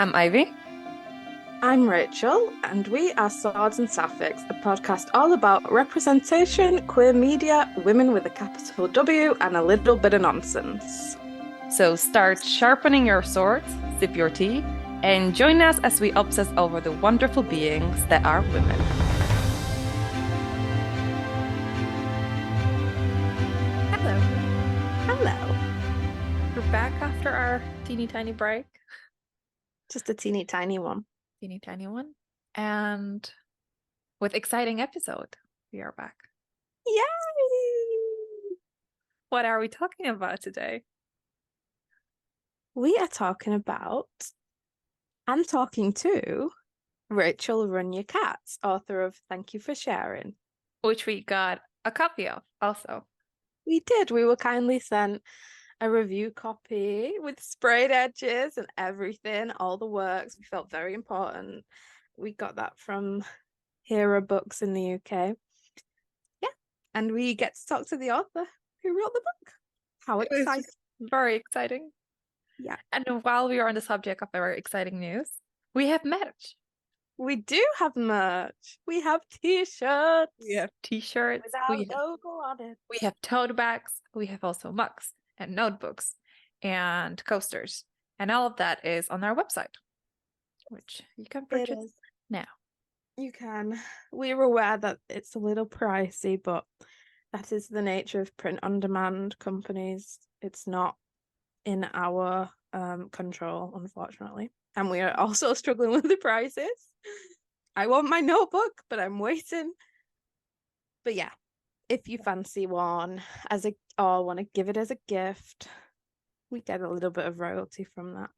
I'm Ivy. I'm Rachel, and we are Swords and Sapphics, a podcast all about representation, queer media, women with a capital W, and a little bit of nonsense. So start sharpening your swords, sip your tea, and join us as we obsess over the wonderful beings that are women. Hello. Hello. We're back after our teeny tiny break. Just a teeny tiny one. Teeny tiny one. And with exciting episode, we are back. Yay! What are we talking about today? We are talking about and talking to Rachel Runya Katz, author of Thank You for Sharing. Which we got a copy of also. We did. We were kindly sent a review copy with sprayed edges and everything, all the works. We felt very important. We got that from Hera Books in the UK. Yeah. And we get to talk to the author who wrote the book. How It was exciting. very exciting. Yeah. And while we are on the subject of very exciting news, we have merch. We do have merch. We have t-shirts. We have t-shirts. With our logo on it. We have tote bags. We have also mugs and notebooks and coasters. And all of that is on our website, which you can purchase now. You can. We're aware that it's a little pricey, but that is the nature of print-on-demand companies. It's not in our control, unfortunately. And we are also struggling with the prices. I want my notebook, but I'm waiting. But yeah, if you fancy one or want to give it as a gift, we get a little bit of royalty from that.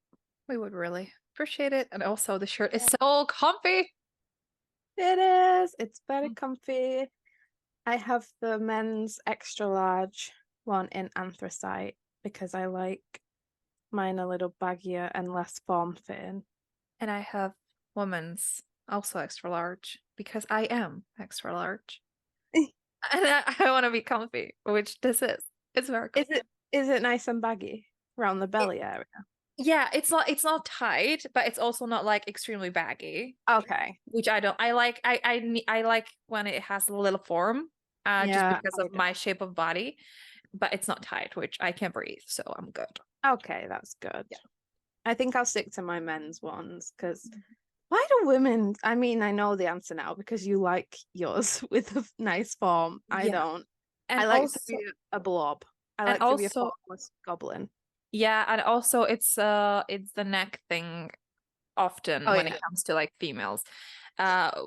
We would really appreciate it. And also the shirt is so comfy. It is. It's very comfy. I have the men's extra large one in anthracite because I like mine a little baggier and less form-fitting. And I have women's also extra large because I am extra large. And I want to be comfy, which this is. It's very comfy. Is it nice and baggy around the belly area? Yeah, it's not tight, but it's also not like extremely baggy. Okay. Which I don't. I like when it has a little form, just because of my shape of body, but it's not tight, which I can breathe, so I'm good. Okay, that's good. Yeah. I think I'll stick to my men's ones because why do women? I mean, I know the answer now because you like yours with a nice form. I don't. And I like also, to be a blob. I like to be a formless goblin. Yeah, and also it's the neck thing often when it comes to like females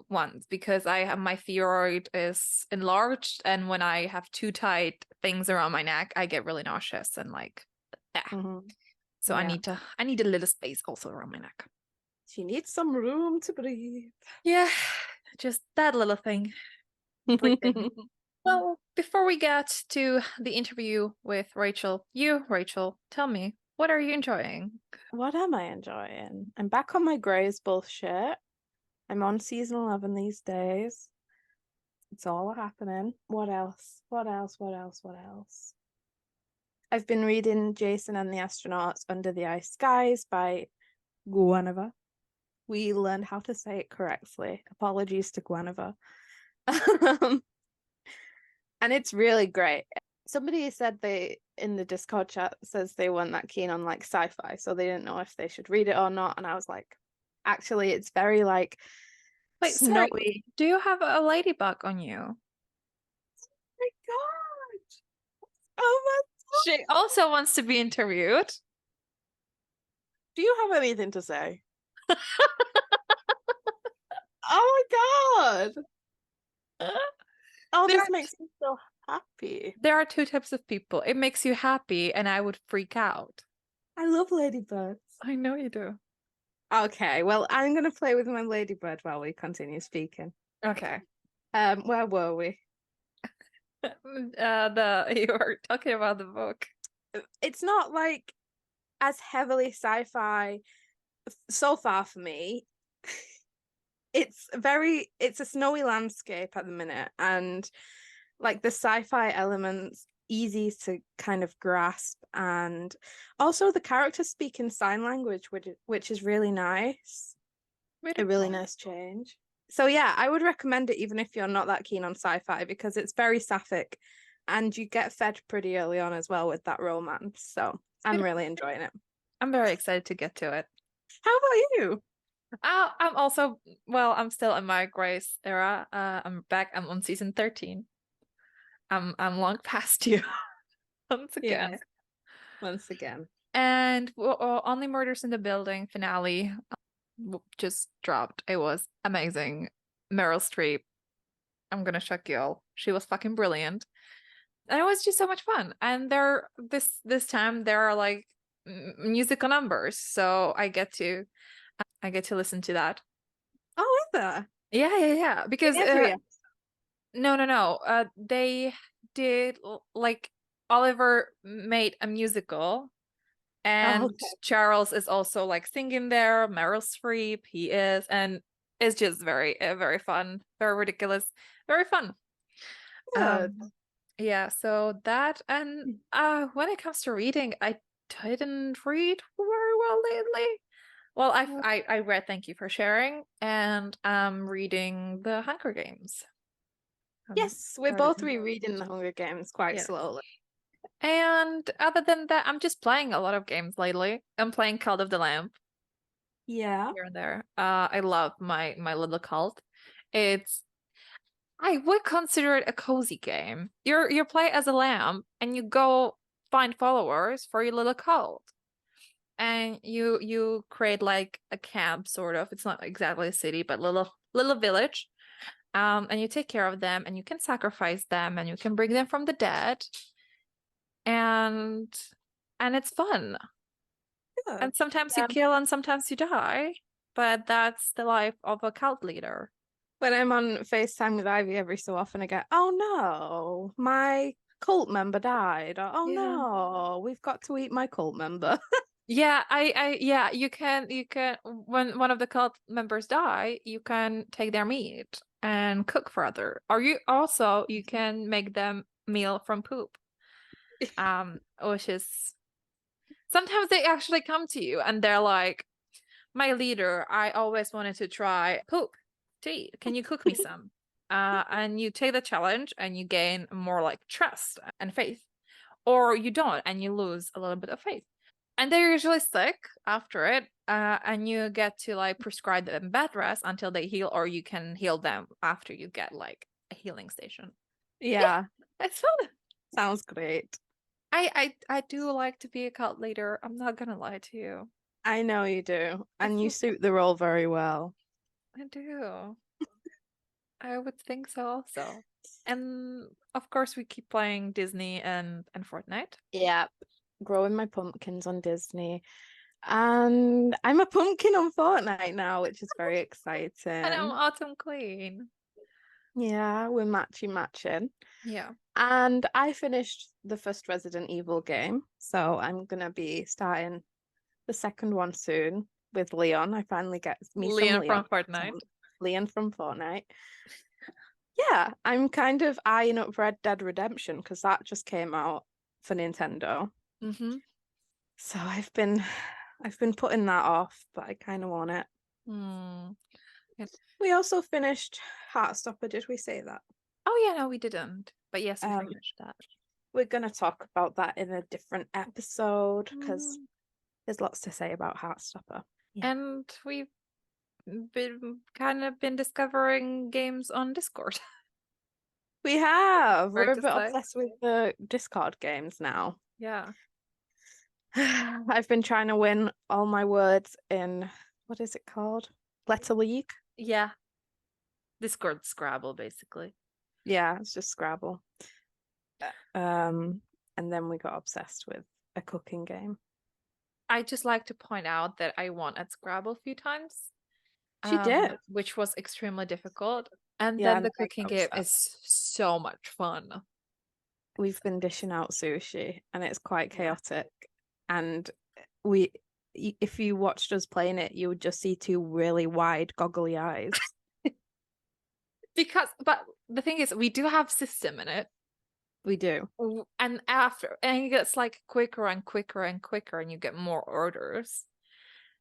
ones, because I have my thyroid is enlarged, and when I have too tight things around my neck, I get really nauseous and like so I need a little space also around my neck. She needs some room to breathe. Yeah, just that little thing. Well, before we get to the interview with Rachel, Rachel, tell me, what are you enjoying? What am I enjoying? I'm back on my Grey's bullshit. I'm on season 11 these days. It's all happening. What else? I've been reading Jason and the Astronauts Under the Ice Skies by Guinevere. We learned how to say it correctly. Apologies to Guinevere. And it's really great. Somebody said in the Discord chat says they weren't that keen on like sci-fi, so they didn't know if they should read it or not. And I was like, actually, it's very like snowy. Sorry, do you have a ladybug on you? Oh my god! Oh my god! She also wants to be interviewed. Do you have anything to say? Oh my god! Oh, this makes me so happy. There are two types of people. It makes you happy, and I would freak out. I love ladybirds. I know you do. Okay, well, I'm gonna play with my ladybird while we continue speaking. Okay. Where were we? You were talking about the book. It's not like as heavily sci-fi so far for me. It's a snowy landscape at the minute, and like the sci-fi elements easy to kind of grasp, and also the characters speak in sign language, which is really nice. A really nice change. So yeah, I would recommend it even if you're not that keen on sci-fi, because it's very sapphic and you get fed pretty early on as well with that romance. So I'm really enjoying it. I'm very excited to get to it. How about you? I'm also, well, I'm still in my Grace era. I'm back. I'm on season 13. I'm long past you once again. Yes, once again. And Only Murders in the Building finale just dropped. It was amazing. Meryl Streep, I'm gonna shock you all. She was fucking brilliant. And it was just so much fun. And this time there are like musical numbers, so I get to listen to that. Oh, is there? Yeah. Because Every no. They did like Oliver made a musical, and okay. Charles is also like singing there. Meryl Streep, he is, and it's just very fun, very ridiculous, very fun. Good. Yeah, so that, and when it comes to reading, I didn't read very well lately. Well, I read Thank You for Sharing, and I'm reading The Hunger Games. Yes, we're both rereading The Hunger Games quite Yeah. slowly. And other than that, I'm just playing a lot of games lately. I'm playing Cult of the Lamb Yeah. here and there. I love my little cult. It's I would consider it a cozy game. You play as a lamb and you go find followers for your little cult. And you create like a camp sort of. It's not exactly a city, but little village. And you take care of them and you can sacrifice them and you can bring them from the dead. And it's fun. Good. And sometimes you kill and sometimes you die. But that's the life of a cult leader. When I'm on FaceTime with Ivy every so often, I get, oh no, my cult member died. Or, oh Yeah. no, we've got to eat my cult member. Yeah, yeah, you can when one of the cult members die, you can take their meat and cook for other. Or you can make them meal from poop. Which is sometimes they actually come to you and they're like, my leader, I always wanted to try poop to eat. Can you cook me some? And you take the challenge and you gain more like trust and faith. Or you don't and you lose a little bit of faith. And they're usually sick after it, and you get to like prescribe them bed rest until they heal, or you can heal them after you get like a healing station. Yeah, It's fun. sounds great. I do like to be a cult leader. I'm not gonna lie to you. I know you do. And you suit the role very well. I do. I would think so also. And of course we keep playing Disney and Fortnite. Yep. Growing my pumpkins on Disney. And I'm a pumpkin on Fortnite now, which is very exciting. And I'm Autumn Queen. Yeah, we're matching. Yeah. And I finished the first Resident Evil game, so I'm gonna be starting the second one soon with Leon. I finally get me Leon some Leon from Fortnite. Leon from Fortnite. Yeah, I'm kind of eyeing up Red Dead Redemption because that just came out for Nintendo. Mm-hmm. So I've been putting that off, but I kind of want it. We also finished Heartstopper, did we say that? Oh yeah, no, we didn't. But yes, we finished that. We're gonna talk about that in a different episode because there's lots to say about Heartstopper. Yeah. And we've been discovering games on Discord. We have. We're a bit obsessed with the Discord games now. Yeah. I've been trying to win all my words in, what is it called? Letter League? Yeah. Discord Scrabble, basically. Yeah, it's just Scrabble. And then we got obsessed with a cooking game. I just like to point out that I won at Scrabble a few times. She did. Which was extremely difficult. And then the cooking game is so much fun. We've been dishing out sushi and it's quite chaotic. And if you watched us playing it, you would just see two really wide goggly eyes. But the thing is, we do have system in it. We do. And it gets like quicker and quicker and quicker, and you get more orders.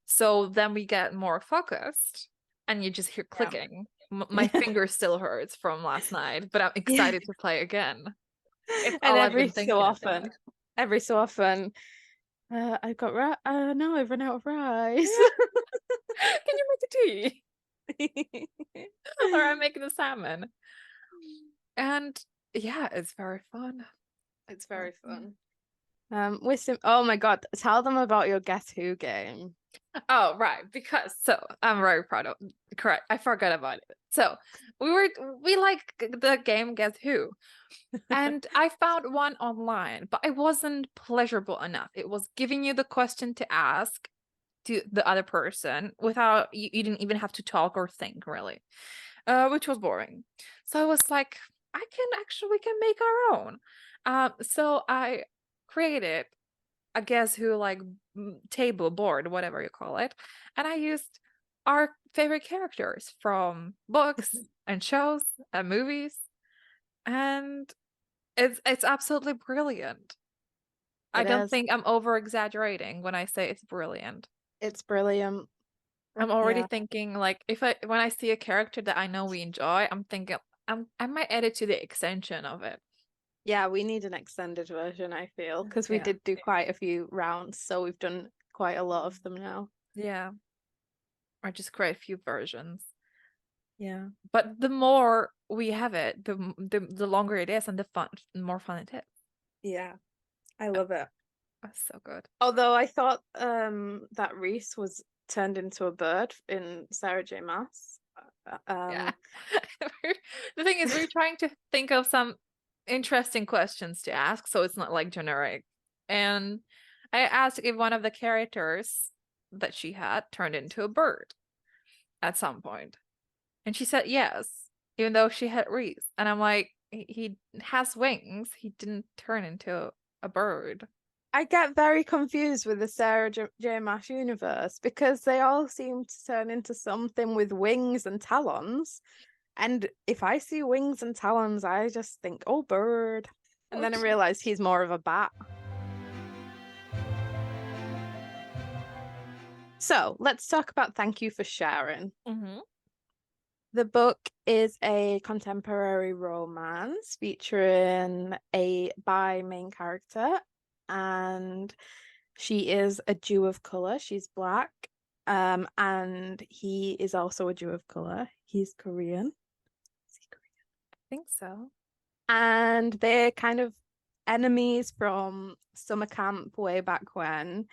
So then we get more focused, and you just hear clicking. My finger still hurts from last night, but I'm excited to play again. It's And all I've been thinking about. every so often, I've got no, I've run out of rice. Can you make the tea? Or I'm making the salmon. And yeah, it's very fun. It's very fun. Oh my God, tell them about your Guess Who game. Oh, right. Because I'm very proud of correct. I forgot about it. So we like the game Guess Who. And I found one online, but it wasn't pleasurable enough. It was giving you the question to ask to the other person without you didn't even have to talk or think really. Which was boring. So I was like, we can make our own. So I created a Guess Who like table, board, whatever you call it, and I used our favorite characters from books and shows and movies, and it's absolutely brilliant. I don't think I'm over exaggerating when I say it's brilliant. It's brilliant. I'm already thinking like when I see a character that I know we enjoy, I'm thinking I might add it to the extension of it. Yeah, we need an extended version, I feel, because we did do quite a few rounds, so we've done quite a lot of them now. Yeah. Or just create a few versions. Yeah. But the more we have it, the longer it is and the more fun it is. Yeah. I love it. That's so good. Although I thought that Reese was turned into a bird in Sarah J. Maas. Yeah. The thing is, we're trying to think of some interesting questions to ask, so it's not like generic. And I asked if one of the characters that she had turned into a bird at some point. And she said yes, even though she had Reese. And I'm like, he has wings. He didn't turn into a bird. I get very confused with the Sarah J. Maas universe because they all seem to turn into something with wings and talons. And if I see wings and talons, I just think, oh, bird. And then I realize he's more of a bat. So let's talk about Thank You for Sharing. Mm-hmm. The book is a contemporary romance featuring a bi main character, and she is a Jew of color. She's Black, and he is also a Jew of color. He's Korean. Is he Korean? I think so. And they're kind of enemies from summer camp way back when,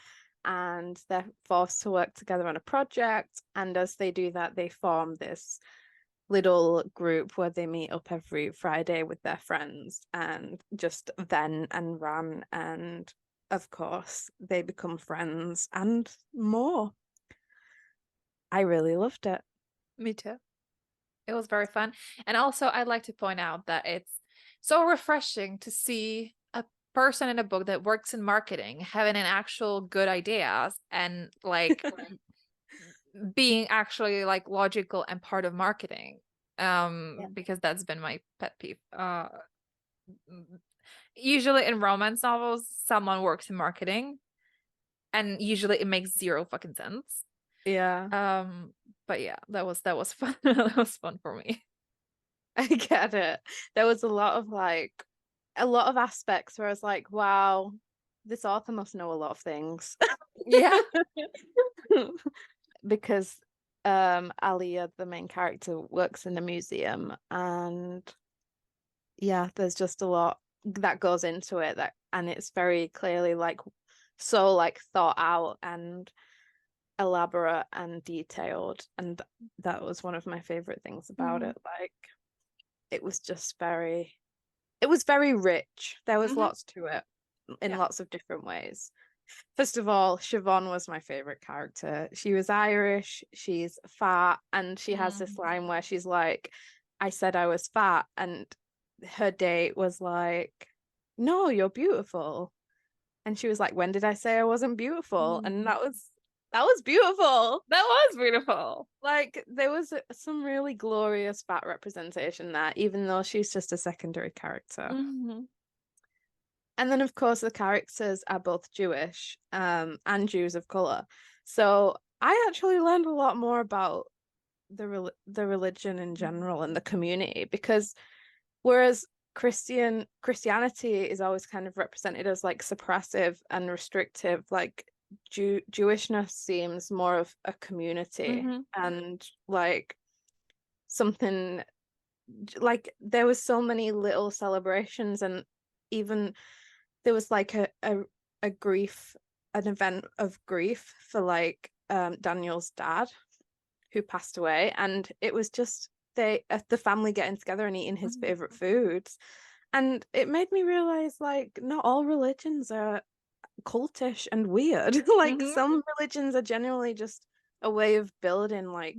and they're forced to work together on a project. And as they do that, they form this little group where they meet up every Friday with their friends and just vent and rant, and of course they become friends and more. I really loved it. Me too. It was very fun. And also I'd like to point out that it's so refreshing to see a person in a book that works in marketing having an actual good ideas and like being actually like logical and part of marketing. Because that's been my pet peeve. Usually in romance novels, someone works in marketing, and usually it makes zero fucking sense. Yeah. But yeah, that was fun. That was fun for me. I get it. There was a lot of aspects where I was like, wow, this author must know a lot of things. Yeah. Because Aliyah, the main character, works in a museum, and yeah, there's just a lot that goes into it, and it's very clearly like so like thought out and elaborate and detailed, and that was one of my favorite things about it. Like it was very rich. There was lots to it in lots of different ways. First of all, Siobhan was my favorite character. She was Irish, she's fat, and she has this line where she's like, I said I was fat, and her date was like, no, you're beautiful. And she was like, when did I say I wasn't beautiful? And that was beautiful. That was beautiful. Like there was some really glorious fat representation there, even though she's just a secondary character. And then of course the characters are both Jewish, and Jews of color. So I actually learned a lot more about the religion in general and the community, because whereas Christianity is always kind of represented as like suppressive and restrictive, like Jewishness seems more of a community and like something, like there was so many little celebrations, and even there was like a grief, an event of grief for like Daniel's dad who passed away, and it was just the family getting together and eating his favorite foods. And it made me realize like not all religions are cultish and weird. Like some religions are genuinely just a way of building like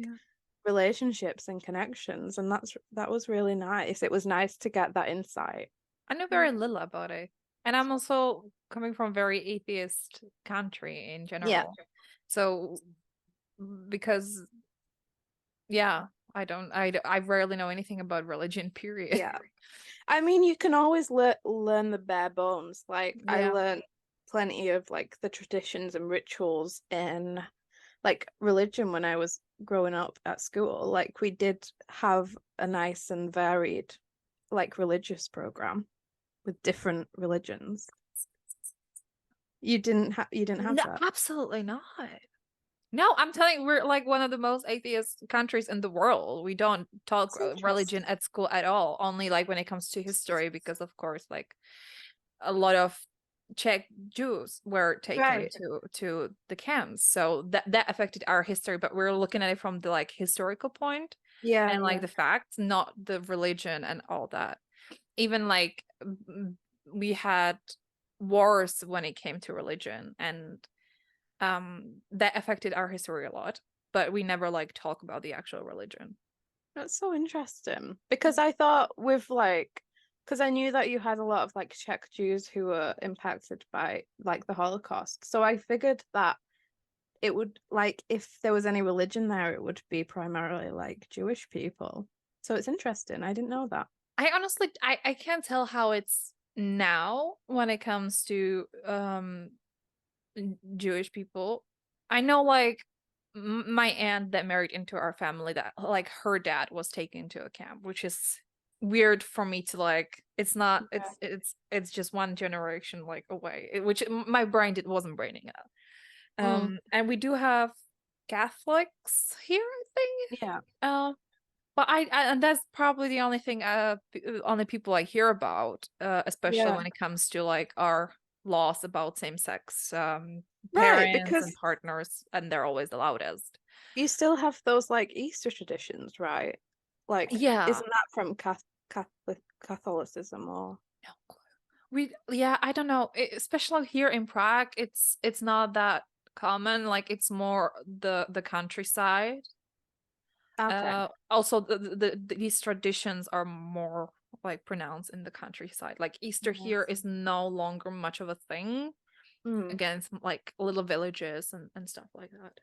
relationships and connections, and that was really nice. It was nice to get that insight. I know very little about it. And I'm also coming from a very atheist country in general. Yeah. So because I rarely know anything about religion, period. Yeah. I mean, you can always learn the bare bones. Like I learned plenty of like the traditions and rituals in like religion when I was growing up at school. Like we did have a nice and varied like religious program with different religions. You didn't have No, that? absolutely not. No, I'm telling you, we're like one of the most atheist countries in the world. We don't talk religion at school at all, only like when it comes to history, because of course, like a lot of Czech Jews were taken to the camps. So that affected our history, but we're looking at it from the like historical point and like the facts, not the religion and all that. Even like we had wars when it came to religion, and that affected our history a lot, but we never like talk about the actual religion. That's so interesting, because I thought with like, because I knew that you had a lot of like Czech Jews who were impacted by like the Holocaust. So I figured that it would like if there was any religion there, it would be primarily like Jewish people. So it's interesting. I didn't know that. I honestly I can't tell how it's now when it comes to Jewish people. I know like my aunt that married into our family, that like her dad was taken to a camp, which is weird for me to like, it's not it's just one generation like away, which my brain wasn't braining out. And we do have Catholics here, I think. Yeah. But I and that's probably the only thing only people I hear about, especially when it comes to like our laws about same-sex Right, parents and because partners, and they're always the loudest. you still have those like Easter traditions, right? Like, Yeah. isn't that from Catholicism or? No clue. I don't know. Especially here in Prague, it's not that common. Like it's more the countryside. Okay. Also these traditions are more like pronounced in the countryside. Like Easter here is no longer much of a thing against like little villages and stuff like that.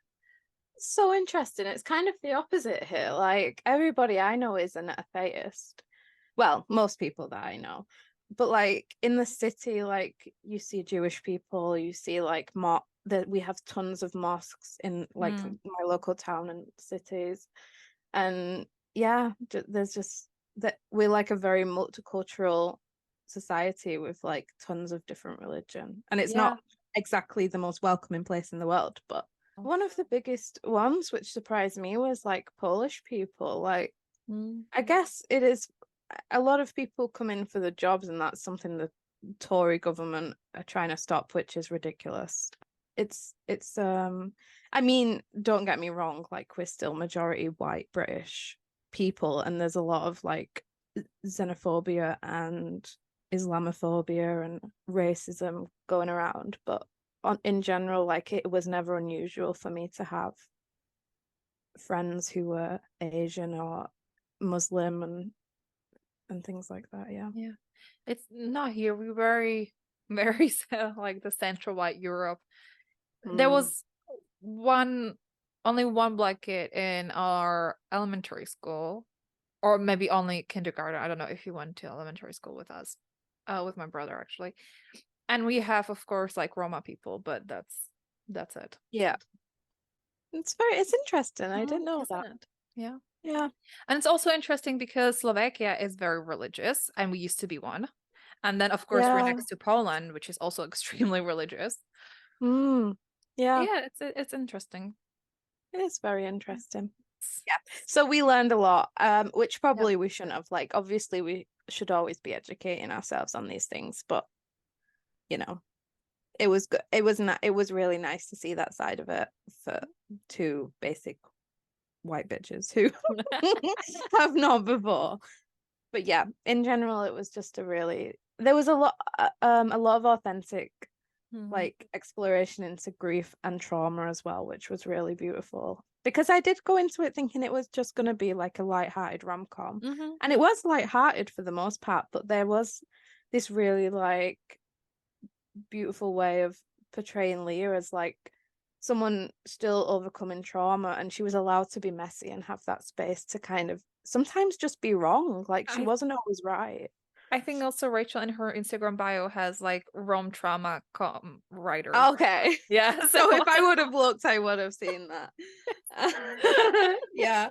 So interesting. It's kind of the opposite here. Like everybody I know is an atheist. Well, most people that I know. But like in the city, like you see Jewish people, you see like that we have tons of mosques in like my local town and cities. And yeah, there's just that we're like a very multicultural society with like tons of different religion. And it's not exactly the most welcoming place in the world, but one of the biggest ones which surprised me was like Polish people. Like I guess it is a lot of people come in for the jobs, and that's something the Tory government are trying to stop, which is ridiculous. It's I mean, don't get me wrong, like we're still majority white British people, and there's a lot of like xenophobia and Islamophobia and racism going around, but in general, like it was never unusual for me to have friends who were Asian or Muslim and things like that. Yeah, it's not here. We very very like the central white Europe. There was only one black kid in our elementary school, or maybe only kindergarten. I don't know if he went to elementary school with us. with my brother actually. And we have, of course, like Roma people, but that's it. Yeah. It's interesting. I didn't know Isn't that. it? Yeah. Yeah. And it's also interesting because Slovakia is very religious, and we used to be one. And then, of course, we're Yeah. next to Poland, which is also extremely religious. Mm. Yeah. Yeah, it's interesting. It is very interesting. Yeah. So we learned a lot, which probably we shouldn't have. Like, obviously, we should always be educating ourselves on these things, but you know, it was good. It was really nice to see that side of it for two basic white bitches who have not before. But yeah, in general, it was just there was a lot of authentic like exploration into grief and trauma as well, which was really beautiful. Because I did go into it thinking it was just going to be like a light-hearted rom-com. And it was light-hearted for the most part, but there was this really like beautiful way of portraying Leah as like someone still overcoming trauma, and she was allowed to be messy and have that space to kind of sometimes just be wrong. Like she wasn't always right. I think also Rachel in her Instagram bio has like Rom trauma writer. Okay. Yeah. So if I would have looked, I would have seen that. Yeah.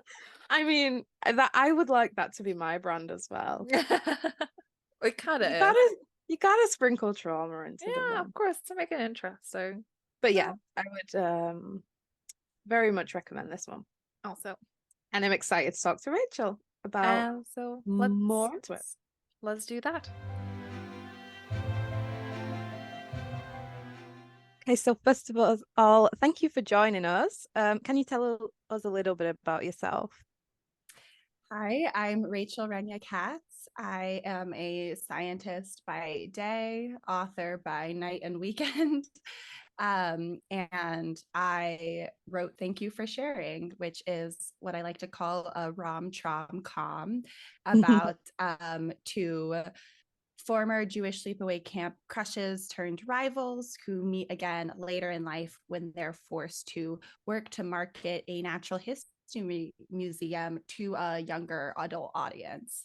I mean, that I would like that to be my brand as well. It kind of is. You gotta sprinkle trauma into the Yeah, one. of course, to make it interesting. But yeah, I would very much recommend this one. Also. And I'm excited to talk to Rachel about so more into it. Let's do that. Okay, so first of all, thank you for joining us. Can you tell us a little bit about yourself? Hi, I'm Rachel Runya Katz. I am a scientist by day, author by night and weekend. And I wrote Thank You for Sharing, which is what I like to call a rom-trom-com about two former Jewish sleepaway camp crushes turned rivals who meet again later in life when they're forced to work to market a natural history museum to a younger adult audience.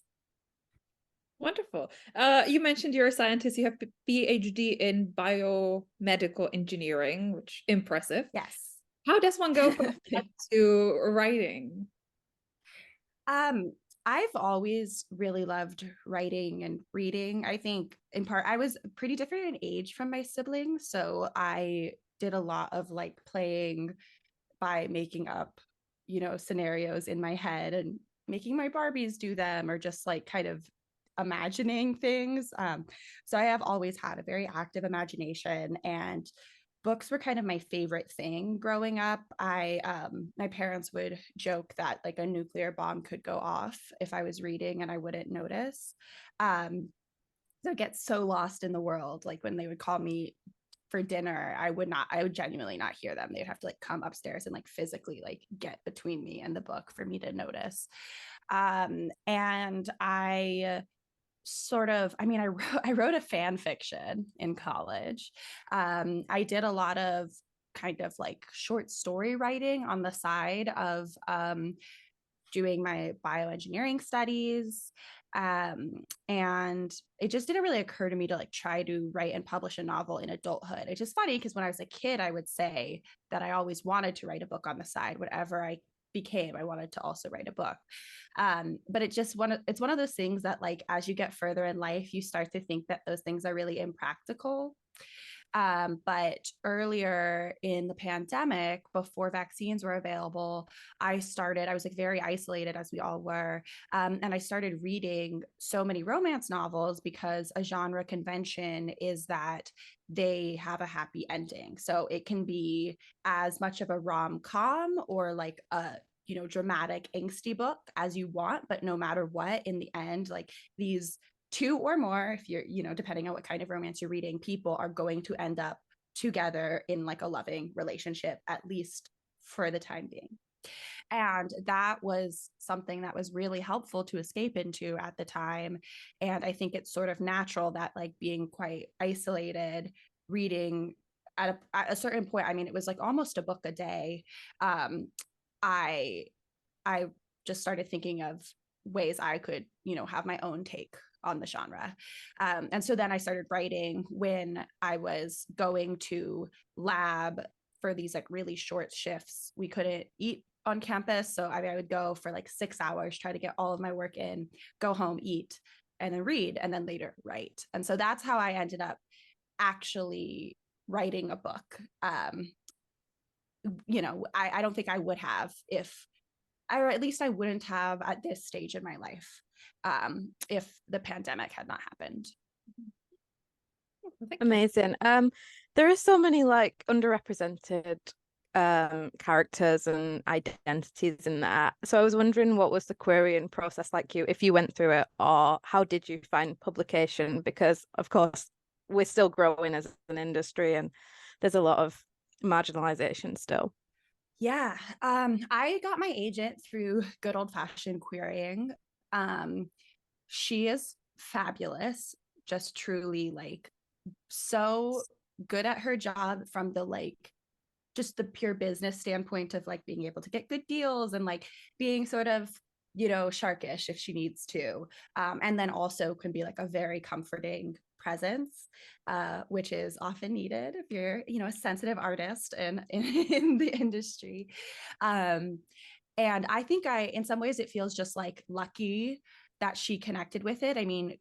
Wonderful. You mentioned you're a scientist. You have a PhD in biomedical engineering, which impressive. Yes. How does one go from to writing? I've always really loved writing and reading. I think in part I was pretty different in age from my siblings, so I did a lot of like playing by making up, scenarios in my head and making my Barbies do them, or just like kind of imagining things. So I have always had a very active imagination, and books were kind of my favorite thing growing up. My parents would joke that like a nuclear bomb could go off if I was reading and I wouldn't notice. So I get so lost in the world. Like when they would call me for dinner, I would genuinely not hear them. They'd have to like come upstairs and like physically like get between me and the book for me to notice. And I wrote a fan fiction in college. I did a lot of kind of like short story writing on the side of doing my bioengineering studies. And it just didn't really occur to me to like try to write and publish a novel in adulthood. It's just funny because when I was a kid, I would say that I always wanted to write a book on the side. Whatever I became, I wanted to also write a book. But it's one of those things that like as you get further in life, you start to think that those things are really impractical. But earlier in the pandemic, before vaccines were available, I was like very isolated, as we all were. And I started reading so many romance novels because a genre convention is that they have a happy ending. So it can be as much of a rom-com or like a dramatic angsty book as you want, but no matter what, in the end, like these two or more, if you're, depending on what kind of romance you're reading, people are going to end up together in like a loving relationship, at least for the time being. And that was something that was really helpful to escape into at the time. And I think it's sort of natural that like being quite isolated, reading at a certain point, I mean, it was like almost a book a day. I just started thinking of ways I could, have my own take on the genre. And so then I started writing when I was going to lab for these like really short shifts. We couldn't eat on campus. So I would go for like 6 hours, try to get all of my work in, go home, eat, and then read, and then later write. And so that's how I ended up actually writing a book. I don't think I would have or at least I wouldn't have at this stage in my life, if the pandemic had not happened. Amazing. There are so many like underrepresented characters and identities in that. So I was wondering, what was the querying process like if you went through it, or how did you find publication? Because of course we're still growing as an industry and there's a lot of marginalization still. Yeah. I got my agent through good old-fashioned querying. She is fabulous, just truly like so good at her job from the like just the pure business standpoint of like being able to get good deals and like being sort of, sharkish if she needs to. And then also can be like a very comforting presence, which is often needed if you're, a sensitive artist in the industry. And I think in some ways, it feels just like lucky that she connected with it. I mean,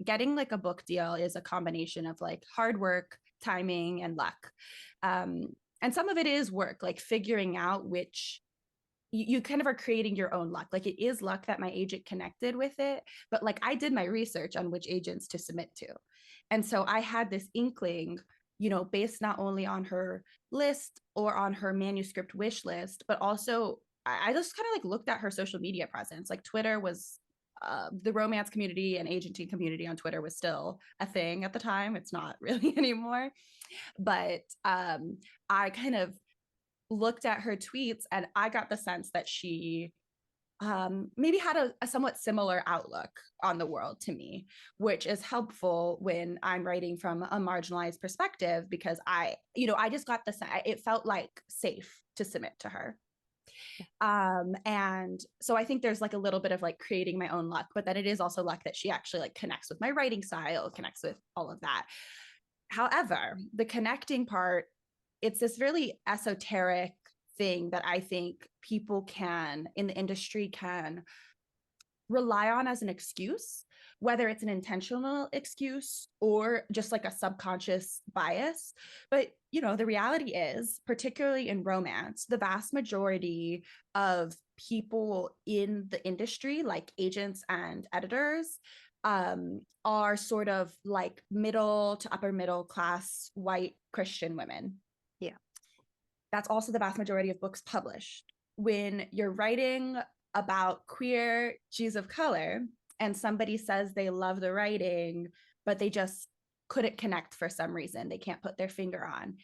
getting like a book deal is a combination of like hard work, timing, and luck. And some of it is work, like figuring out which you kind of are creating your own luck. Like it is luck that my agent connected with it, but like I did my research on which agents to submit to. And so I had this inkling, based not only on her list or on her manuscript wish list, but also I just kind of like looked at her social media presence. Like Twitter was the romance community and agenting community on Twitter was still a thing at the time. It's not really anymore. But I kind of looked at her tweets and I got the sense that she maybe had a somewhat similar outlook on the world to me, which is helpful when I'm writing from a marginalized perspective, because I just got it felt like safe to submit to her. And so I think there's like a little bit of like creating my own luck, but then it is also luck that she actually like connects with my writing style, connects with all of that. However, the connecting part, it's this really esoteric thing that I think people in the industry can rely on as an excuse, whether it's an intentional excuse or just like a subconscious bias. But, the reality is, particularly in romance, the vast majority of people in the industry, like agents and editors, are sort of like middle to upper middle class white Christian women. Yeah. That's also the vast majority of books published. When you're writing about queer G's of color and somebody says they love the writing, but they just couldn't connect for some reason, they can't put their finger on.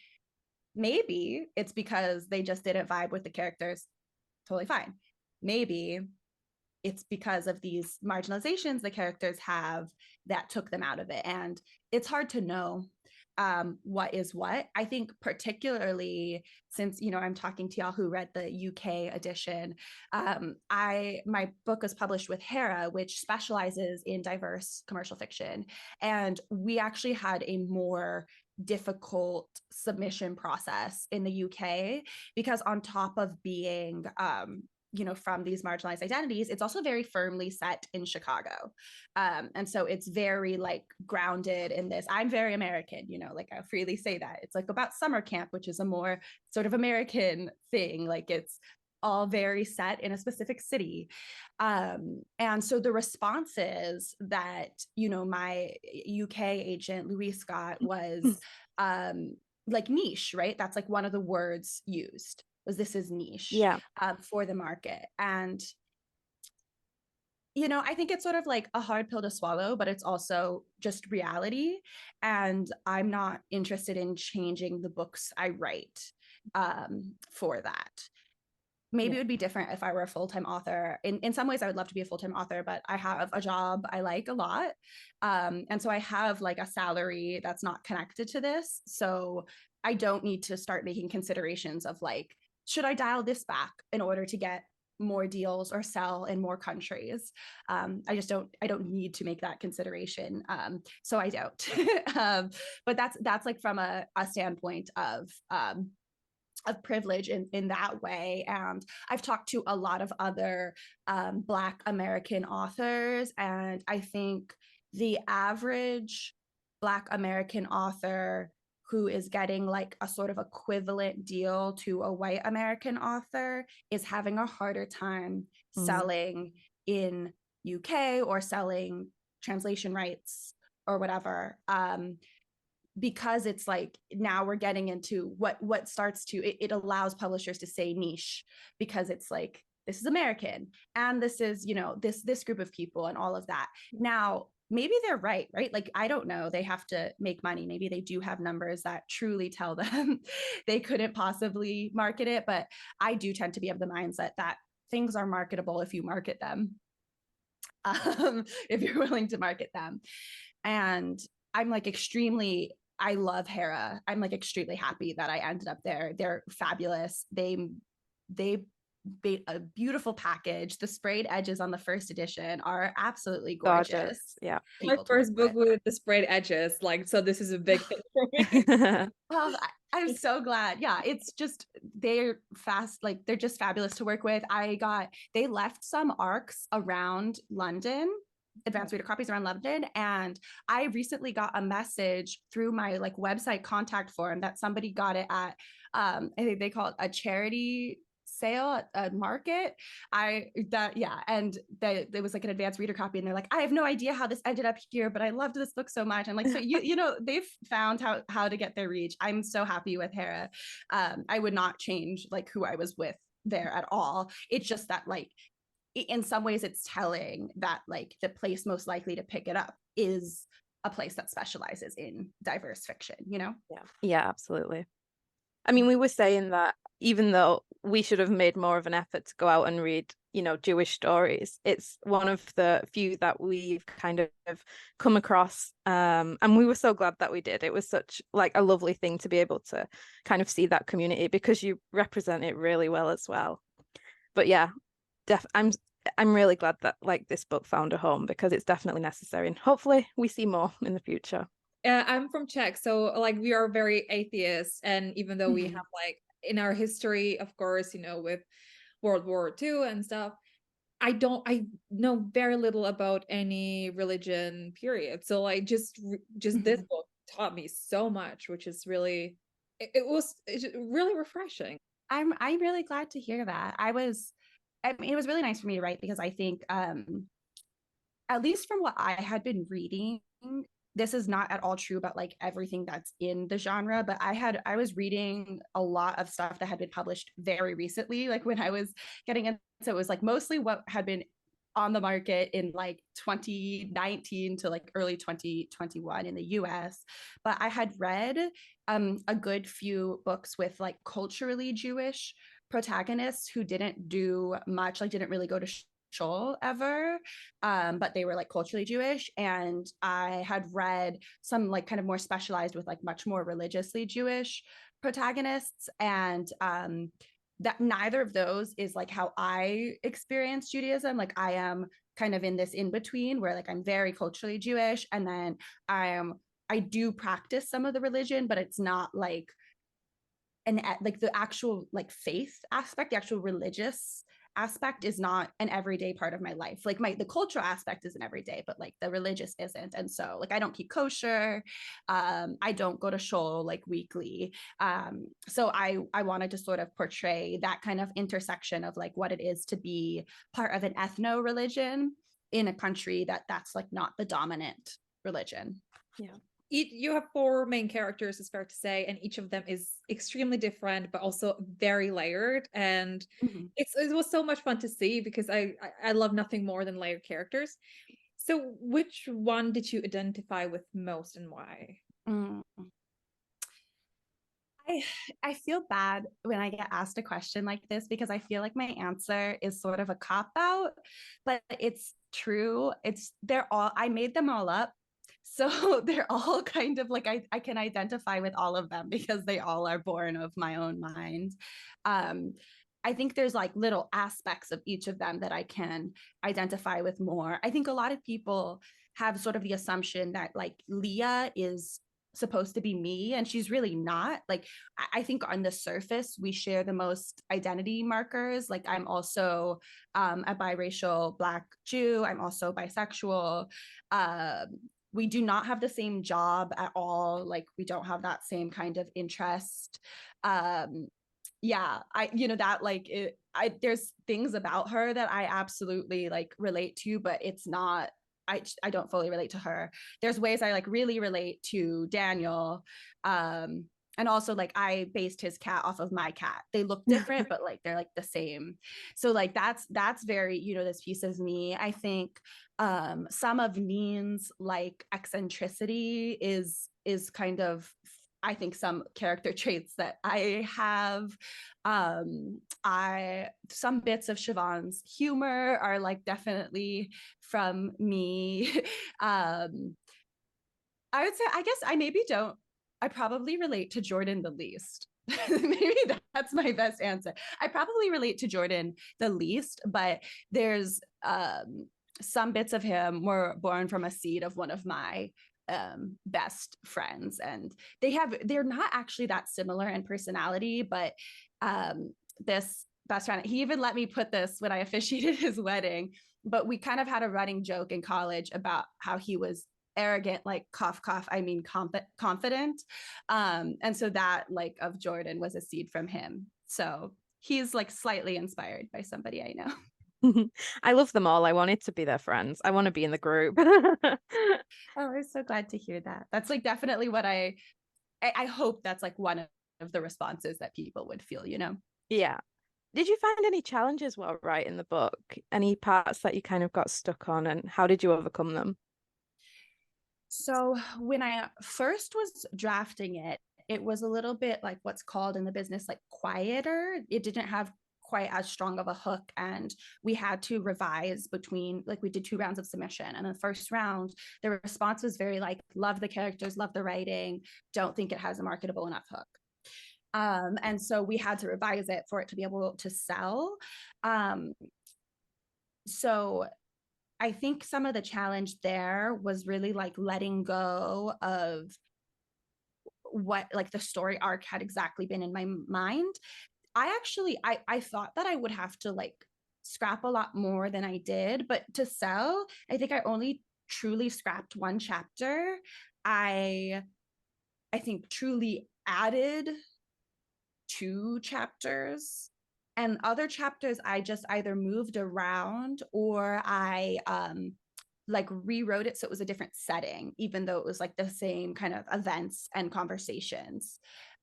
Maybe it's because they just didn't vibe with the characters. Totally fine. Maybe it's because of these marginalizations the characters have that took them out of it. And it's hard to know what is what. I think particularly since, I'm talking to y'all who read the UK edition. My book was published with Hera, which specializes in diverse commercial fiction. And we actually had a more difficult submission process in the UK, because on top of being from these marginalized identities, it's also very firmly set in Chicago. And so it's very like grounded in this. I'm very American, like I freely say that. It's like about summer camp, which is a more sort of American thing. Like it's all very set in a specific city. And so the responses that, my UK agent, Louise Scott, was like niche, right? That's like one of the words used. This is niche for the market. And, I think it's sort of like a hard pill to swallow, but it's also just reality. And I'm not interested in changing the books I write for that. Maybe it would be different if I were a full-time author. In some ways, I would love to be a full-time author, but I have a job I like a lot. And so I have like a salary that's not connected to this. So I don't need to start making considerations of like, should I dial this back in order to get more deals or sell in more countries. I don't need to make that consideration. So I don't. But that's like from a standpoint of privilege in that way. And I've talked to a lot of other Black American authors, and I think the average Black American author who is getting like a sort of equivalent deal to a white American author is having a harder time selling in UK or selling translation rights or whatever. Because it's like now we're getting into what starts to it allows publishers to say niche, because it's like, this is American and this is, you know, this group of people and all of that. Now maybe they're right, like I don't know, they have to make money, maybe they do have numbers that truly tell them they couldn't possibly market it, but I do tend to be of the mindset that things are marketable if you market them, if you're willing to market them. And I'm like I love Hera. I'm like extremely happy that I ended up there. They're fabulous. They made a beautiful package. The sprayed edges on the first edition are absolutely gorgeous. Yeah. My first book with the sprayed edges, like, so this is a big thing for me. Well, I'm so glad. Yeah, it's just, they're fast, like they're just fabulous to work with. They left some arcs around London, advanced reader copies around London, and I recently got a message through my like website contact form that somebody got it at I think they call it a charity sale at a market. And it was like an advanced reader copy, and they're like, I have no idea how this ended up here, but I loved this book so much. I'm like, so you know, they've found how to get their reach. I'm so happy with Hera. I would not change like who I was with there at all. It's just that like in some ways it's telling that like the place most likely to pick it up is a place that specializes in diverse fiction, you know? Yeah, absolutely. I mean, we were saying that even though we should have made more of an effort to go out and read, you know, Jewish stories, it's one of the few that we've kind of come across. And we were so glad that we did. It was such like a lovely thing to be able to kind of see that community, because you represent it really well as well. But yeah, I'm really glad that like this book found a home, because it's definitely necessary, and hopefully we see more in the future. I'm from Czech, so like we are very atheist, and even though we have like in our history, of course, you know, with World War II and stuff, I know very little about any religion, period. So like just this book taught me so much, which is really it's really refreshing. I'm really glad to hear that. I mean, it was really nice for me to write, because I think at least from what I had been reading, this is not at all true about like everything that's in the genre, but I was reading a lot of stuff that had been published very recently, like when I was getting into it, was like mostly what had been on the market in like 2019 to like early 2021 in the US. But I had read a good few books with like culturally Jewish protagonists who didn't do much, like didn't really go to shul ever, but they were like culturally Jewish. And I had read some like kind of more specialized with like much more religiously Jewish protagonists, and that neither of those is like how I experience Judaism. Like I am kind of in this in between where like I'm very culturally Jewish, and then I do practice some of the religion, but it's not like like the actual like faith aspect, the actual religious aspect is not an everyday part of my life. Like the cultural aspect is an everyday, but like the religious isn't. And so like I don't keep kosher. I don't go to shul like weekly. So I wanted to sort of portray that kind of intersection of like what it is to be part of an ethno religion in a country that's like not the dominant religion. Yeah. You have 4 main characters, it's fair to say, and each of them is extremely different, but also very layered. And it was so much fun to see, because I love nothing more than layered characters. So which one did you identify with most, and why? I feel bad when I get asked a question like this, because I feel like my answer is sort of a cop-out, but it's true. I made them all up. So they're all kind of like, I can identify with all of them because they all are born of my own mind. I think there's like little aspects of each of them that I can identify with more. I think a lot of people have sort of the assumption that like Leah is supposed to be me, and she's really not. Like, I think on the surface we share the most identity markers. Like, I'm also a biracial Black Jew. I'm also bisexual. We do not have the same job at all. Like, we don't have that same kind of interest. Yeah, I, you know, that like there's things about her that I absolutely like relate to, but it's not, I don't fully relate to her. There's ways I like really relate to Daniel. And also like I based his cat off of my cat. They look different, but like they're like the same. So like that's very, you know, this piece of me. I think some of Neen's like eccentricity is kind of, I think, some character traits that I have. Some bits of Siobhan's humor are like definitely from me. I would say, I guess I probably relate to Jordan the least. Maybe that's my best answer. I probably relate to Jordan the least, but there's some bits of him were born from a seed of one of my best friends, and they're not actually that similar in personality, but this best friend, he even let me put this when I officiated his wedding, but we kind of had a running joke in college about how he was arrogant, like cough cough, I mean confident, and so that like of Jordan was a seed from him. So he's like slightly inspired by somebody I know. I love them all. I wanted to be their friends. I want to be in the group. Oh, I'm so glad to hear that. That's like definitely what I hope that's like one of the responses that people would feel, you know? Yeah. Did you find any challenges while writing the book? Any parts that you kind of got stuck on, and how did you overcome them? So when I first was drafting it, it was a little bit like what's called in the business like quieter. It didn't have quite as strong of a hook, and we had to revise between, like, we did 2 rounds of submission, and the first round the response was very like, love the characters, love the writing, don't think it has a marketable enough hook. And so we had to revise it for it to be able to sell. So I think some of the challenge there was really like letting go of what like the story arc had exactly been in my mind. I thought that I would have to like scrap a lot more than I did, but to sell, I think I only truly scrapped 1 chapter. I think truly added 2 chapters, and other chapters I just either moved around or I like rewrote it so it was a different setting, even though it was like the same kind of events and conversations.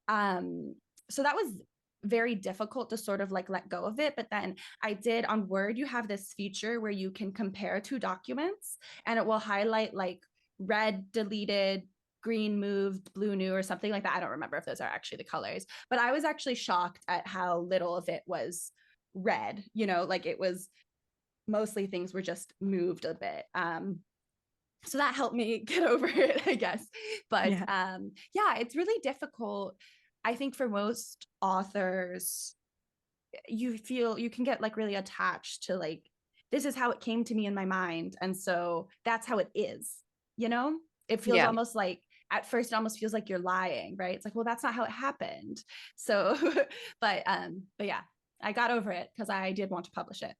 So that was very difficult to sort of like let go of it. But then I did, on Word, you have this feature where you can compare 2 documents and it will highlight like red deleted, green moved, blue new, or something like that. I don't remember if those are actually the colors, but I was actually shocked at how little of it was red, you know, like it was mostly things were just moved a bit. So that helped me get over it, I guess. But yeah, it's really difficult. I think for most authors, you feel you can get like really attached to like, this is how it came to me in my mind, and so that's how it is, you know? It feels almost like, at first it almost feels like you're lying, right? It's like, well, that's not how it happened. So but yeah, I got over it because I did want to publish it.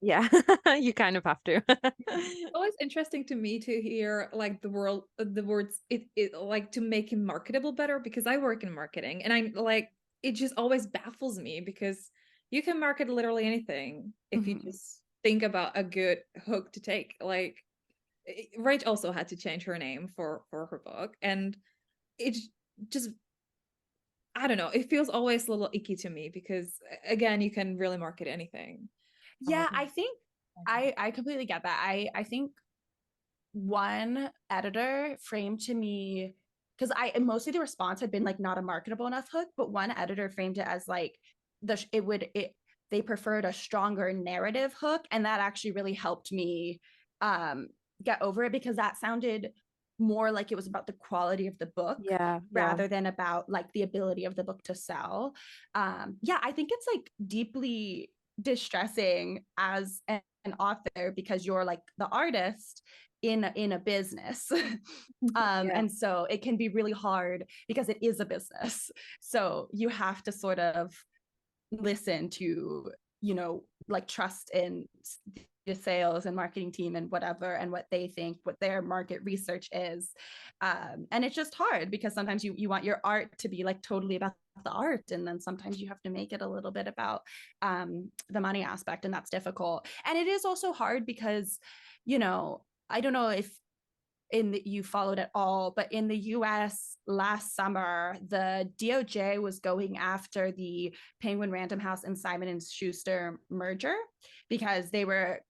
Yeah, you kind of have to. It's always interesting to me to hear like the words it like to make him marketable better, because I work in marketing and I'm like, it just always baffles me because you can market literally anything if you just think about a good hook to take. Like Rach also had to change her name for her book, and it just, I don't know, it feels always a little icky to me because again, you can really market anything. Yeah, I think I completely get that. I think one editor framed to me, because mostly the response had been like not a marketable enough hook, but one editor framed it as like they preferred a stronger narrative hook, and that actually really helped me get over it, because that sounded more like it was about the quality of the book rather than about like the ability of the book to sell. I think it's like deeply distressing as an author, because you're like the artist in a business. And so it can be really hard because it is a business. So you have to sort of listen to, like trust in the sales and marketing team and whatever, and what they think, what their market research is. And it's just hard because sometimes you want your art to be like totally about the art, and then sometimes you have to make it a little bit about the money aspect, and that's difficult. And it is also hard because, I don't know if you followed at all, but in the US last summer, the DOJ was going after the Penguin Random House and Simon & Schuster merger because they were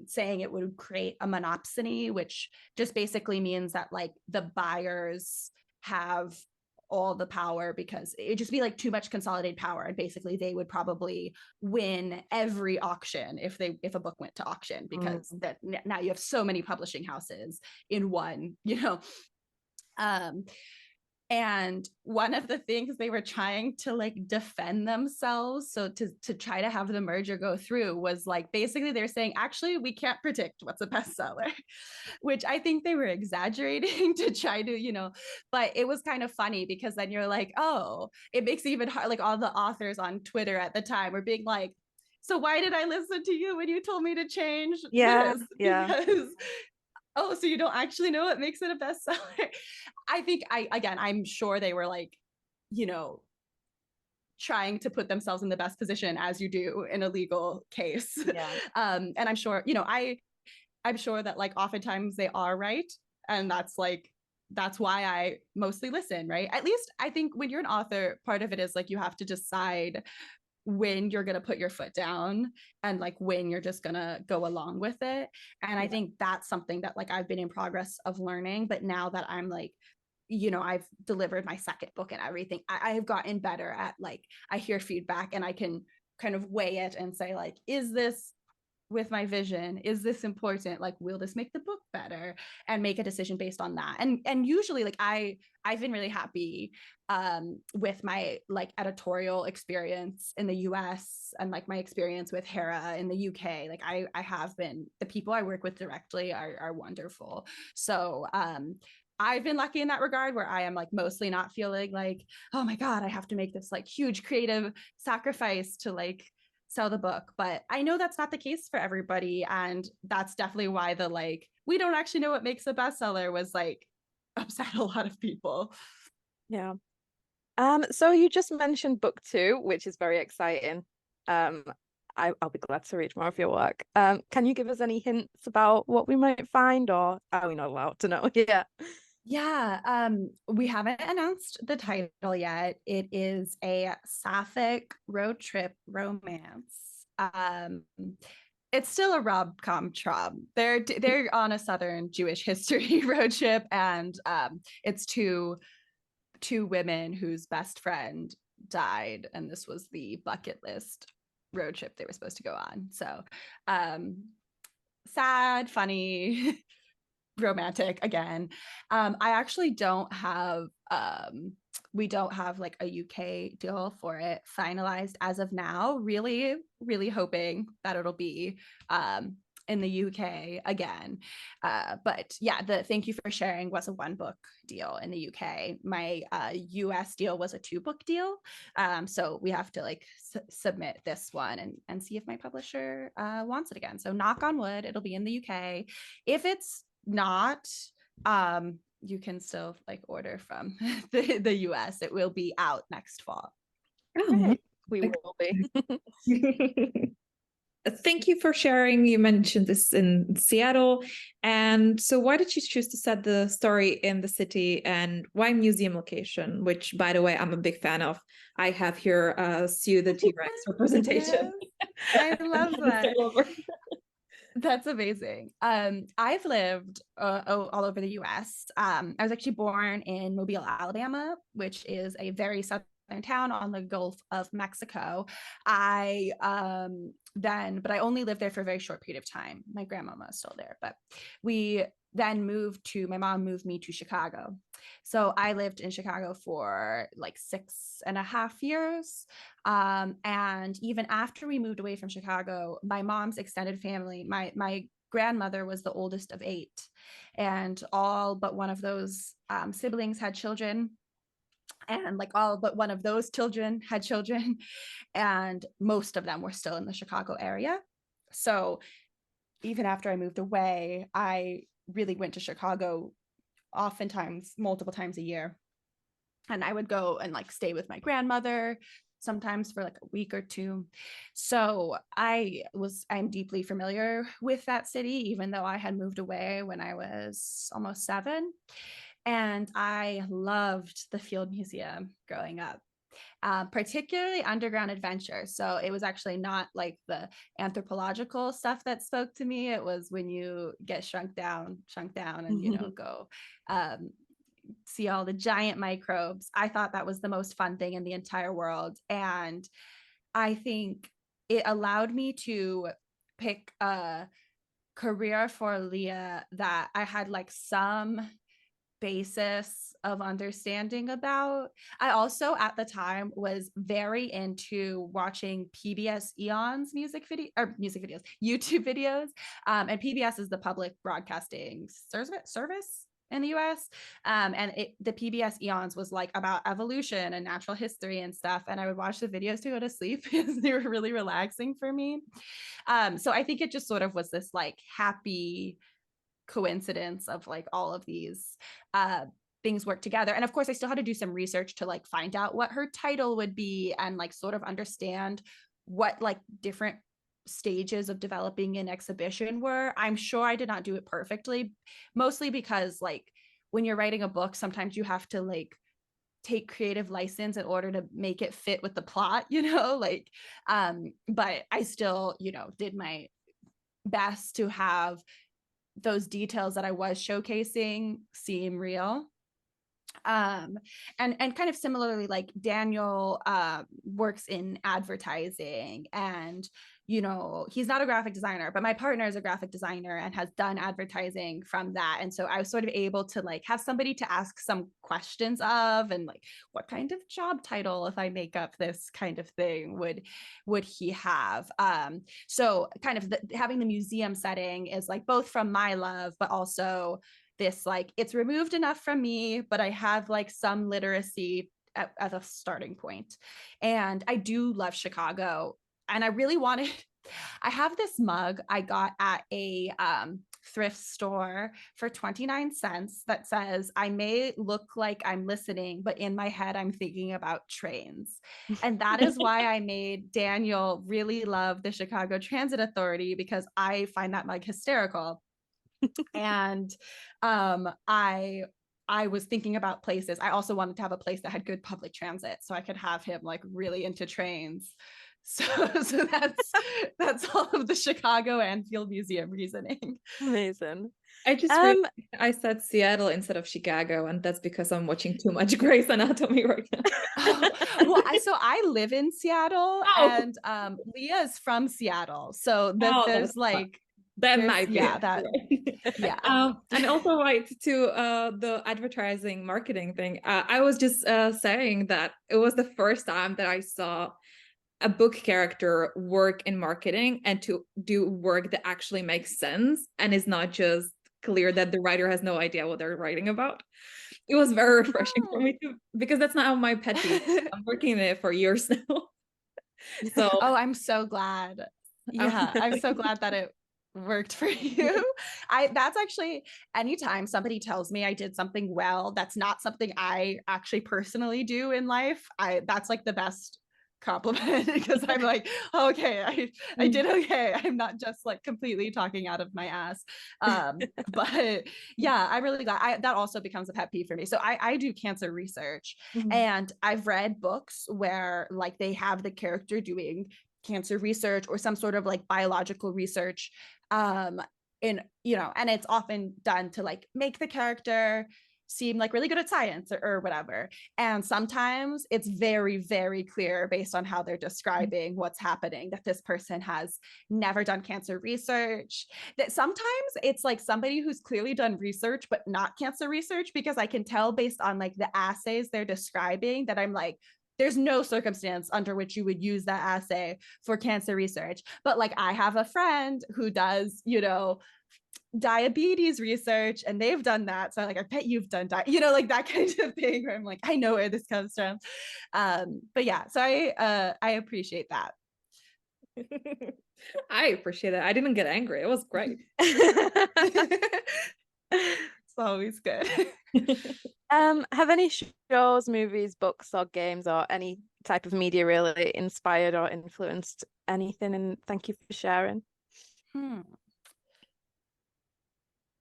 saying it would create a monopsony, which just basically means that like the buyers have all the power, because it'd just be like too much consolidated power, and basically they would probably win every auction if a book went to auction, because that now you have so many publishing houses in one, and one of the things they were trying to like defend themselves, so to try to have the merger go through, was like basically they're saying, actually, we can't predict what's a bestseller, which I think they were exaggerating to try to, but it was kind of funny because then you're like, oh, it makes it even hard. Like all the authors on Twitter at the time were being like, so why did I listen to you when you told me to change this? Because oh, so you don't actually know what makes it a bestseller? I think I'm sure they were like, trying to put themselves in the best position, as you do in a legal case. And I'm sure, I'm sure that like oftentimes they are right. And that's why I mostly listen, right? At least I think when you're an author, part of it is like you have to decide when you're going to put your foot down and like when you're just going to go along with it. And I think that's something that like I've been in progress of learning, but now that I'm like, I've delivered my second book and everything, I have gotten better at like, I hear feedback and I can kind of weigh it and say like, is this with my vision? Is this important? Like, will this make the book better? And make a decision based on that. And usually like I've been really happy with my like editorial experience in the US and like my experience with Hera in the UK. Like I have been, the people I work with directly are wonderful. So I've been lucky in that regard, where I am like mostly not feeling like, oh my God, I have to make this like huge creative sacrifice to like sell the book. But I know that's not the case for everybody. And that's definitely why the like, we don't actually know what makes a bestseller was like upset a lot of people. Yeah. So you just mentioned book 2, which is very exciting. I'll be glad to read more of your work. Can you give us any hints about what we might find, or are we not allowed to know? We haven't announced the title yet. It is a sapphic road trip romance. It's still a rom-com trub. They're on a Southern Jewish history road trip, and it's two women whose best friend died, and this was the bucket list road trip they were supposed to go on. So sad, funny, romantic again. I actually don't have we don't have like a UK deal for it finalized as of now. Really, really hoping that it'll be in the UK again. But yeah, the Thank You for Sharing was a 1-book deal in the UK. My US deal was a 2-book deal. So we have to like submit this one and see if my publisher wants it again. So knock on wood, it'll be in the UK. If it's not, you can still like order from the US. It will be out next fall. Right. We will be. Thank you for sharing. You mentioned this in Seattle. And so why did you choose to set the story in the city, and why museum location, which by the way, I'm a big fan of. I have here Sue the T-Rex representation. Yes, I love that. That's amazing. I've lived all over the US. I was actually born in Mobile, Alabama, which is a very southern town on the Gulf of Mexico. But I only lived there for a very short period of time. My grandmama is still there, but we my mom moved me to Chicago. So I lived in Chicago for like 6.5 years. And even after we moved away from Chicago, my mom's extended family, my grandmother was the oldest of 8, and all but one of those siblings had children. And like all but one of those children had children, and most of them were still in the Chicago area. So even after I moved away, I really went to Chicago oftentimes multiple times a year. And I would go and like stay with my grandmother, sometimes for like a week or 2. So I'm deeply familiar with that city, even though I had moved away when I was almost 7. And I loved the Field Museum growing up. Particularly underground adventure. So it was actually not like the anthropological stuff that spoke to me. It was when you get shrunk down and, you know, go see all the giant microbes. I thought that was the most fun thing in the entire world. And I think it allowed me to pick a career for Leah that I had like some basis of understanding about. I also at the time was very into watching PBS Eon's music videos, YouTube videos. And PBS is the public broadcasting service in the US. And the PBS Eons was like about evolution and natural history and stuff. And I would watch the videos to go to sleep because they were really relaxing for me. So I think it just sort of was this like happy coincidence of like all of these things work together. And of course I still had to do some research to like find out what her title would be and like sort of understand what like different stages of developing an exhibition were. I'm sure I did not do it perfectly, mostly because like when you're writing a book, sometimes you have to like take creative license in order to make it fit with the plot, you know, like but I still, you know, did my best to have those details that I was showcasing seem real. And kind of similarly, like Daniel works in advertising, and you know, he's not a graphic designer, but my partner is a graphic designer and has done advertising from that. And so I was sort of able to like have somebody to ask some questions of, and like, what kind of job title, if I make up this kind of thing, would he have? So kind of having the museum setting is like both from my love, but also this like, it's removed enough from me, but I have like some literacy as a starting point. And I do love Chicago. And I really wanted, I have this mug I got at a thrift store for 29 cents that says, I may look like I'm listening, but in my head, I'm thinking about trains. And that is why I made Daniel really love the Chicago Transit Authority, because I find that mug hysterical. And I was thinking about places. I also wanted to have a place that had good public transit so I could have him like really into trains. So that's all of the Chicago and Field Museum reasoning. Amazing. I said Seattle instead of Chicago, and that's because I'm watching too much Grey's Anatomy right now. Well, I live in Seattle, and Leah is from Seattle, so there's like that might be and also right to the advertising marketing thing. I was just saying that it was the first time that I saw a book character work in marketing and to do work that actually makes sense and is not just clear that the writer has no idea what they're writing about. It was very refreshing for me too, because that's not my pet peeve. I'm working in it for years now. So I'm so glad. Yeah, I'm so glad that it worked for you. That's actually, anytime somebody tells me I did something well, that's not something I actually personally do in life, that's like the best compliment, because I'm like, okay, I did okay. I'm not just like completely talking out of my ass. But yeah, I'm really glad. That also becomes a pet peeve for me. So I do cancer research, and I've read books where like they have the character doing cancer research or some sort of like biological research, in, you know, and it's often done to like make the character seem like really good at science or whatever. And sometimes it's very, very clear based on how they're describing what's happening that this person has never done cancer research. That sometimes it's like somebody who's clearly done research, but not cancer research, because I can tell based on like the assays they're describing that I'm like, there's no circumstance under which you would use that assay for cancer research. But like, I have a friend who does, you know, diabetes research, and they've done that. So like, I bet you've done like that kind of thing, where I'm like, I know where this comes from. But yeah, so I appreciate that. I appreciate it. I didn't get angry. It was great. It's always good. Have any shows, movies, books, or games, or any type of media really inspired or influenced anything? And thank you for sharing.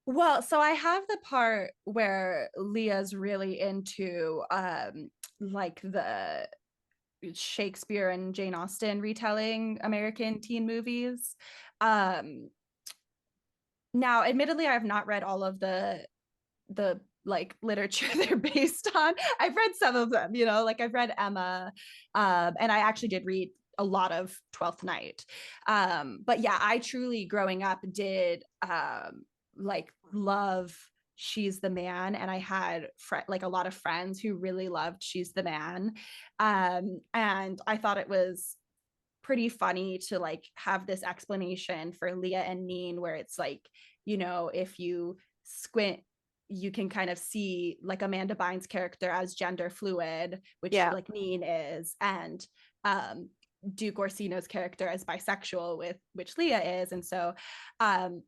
Well, so I have the part where Leah's really into like the Shakespeare and Jane Austen retelling American teen movies. Now, admittedly, I have not read all of the like literature they're based on. I've read some of them, you know, like I've read Emma, and I actually did read a lot of Twelfth Night. But yeah, I truly growing up did like love She's the Man, and I had like a lot of friends who really loved She's the Man, and I thought it was pretty funny to like have this explanation for Leah and Neen, where it's like, you know, if you squint, you can kind of see like Amanda Bynes' character as gender fluid, which like Neen is, and Duke Orsino's character as bisexual, with which Leah is. And so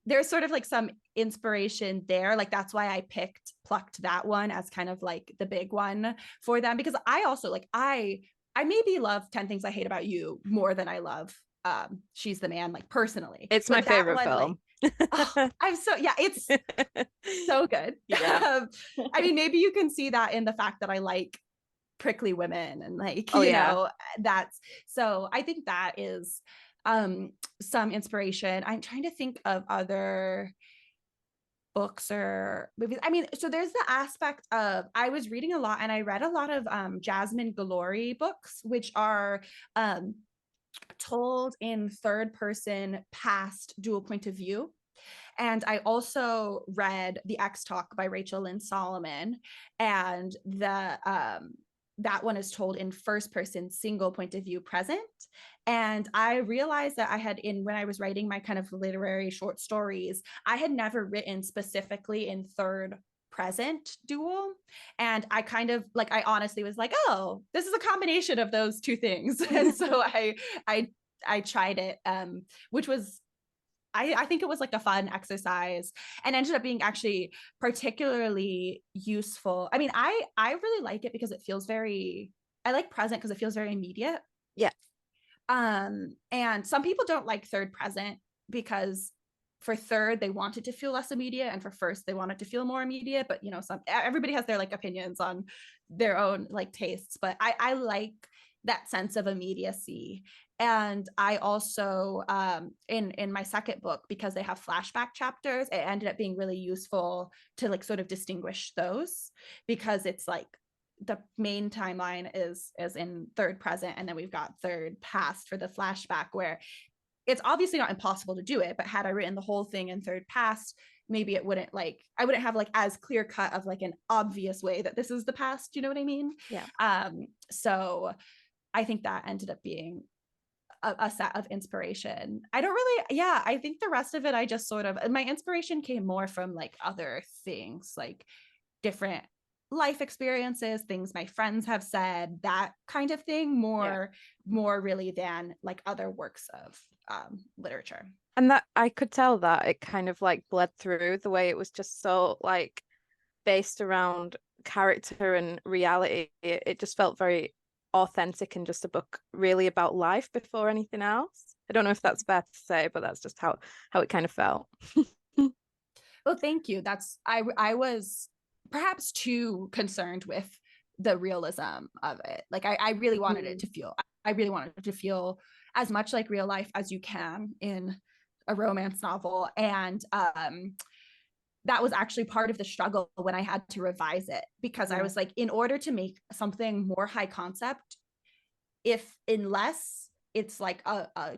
there's sort of like some inspiration there. Like that's why I plucked that one as kind of like the big one for them, because I also like I maybe love 10 Things I Hate About You more than I love She's the Man, like personally. It's my favorite film. I'm so it's so good. Yeah. I mean, maybe you can see that in the fact that I like prickly women and like know, that's, so I think that is some inspiration. I'm trying to think of other books or movies. I mean, so there's the aspect of, I was reading a lot and I read a lot of Jasmine Guillory books, which are told in third person past dual point of view. And I also read The X Talk by Rachel Lynn Solomon, and that one is told in first person single point of view present. And I realized that when I was writing my kind of literary short stories, I had never written specifically in third present dual. And I kind of like, I honestly was like, oh, this is a combination of those two things. And so I tried it, which was, I think it was like a fun exercise, and ended up being actually particularly useful. I mean, I really like it because it feels I like present because it feels very immediate. Yeah. And some people don't like third present because for third, they want it to feel less immediate, and for first, they want it to feel more immediate. But, you know, everybody has their like opinions on their own like tastes, but I like that sense of immediacy. And I also, in my second book, because they have flashback chapters, it ended up being really useful to like sort of distinguish those, because it's like the main timeline is in third present, and then we've got third past for the flashback, where it's obviously not impossible to do it, but had I written the whole thing in third past, maybe it wouldn't like, I wouldn't have like as clear cut of like an obvious way that this is the past, you know what I mean? Yeah. So I think that ended up being a set of inspiration. I think the rest of it, I just sort of, my inspiration came more from like other things, like different life experiences, things my friends have said, that kind of thing, more really than like other works of literature. And that I could tell that it kind of like bled through the way it was just so like based around character and reality. It just felt very authentic and just a book really about life before anything else. I don't know if that's fair to say, but that's just how it kind of felt. Well, thank you. That's I was perhaps too concerned with the realism of it. Like I really wanted it to feel, as much like real life as you can in a romance novel. And that was actually part of the struggle when I had to revise it, because I was like, in order to make something more high concept, unless it's like a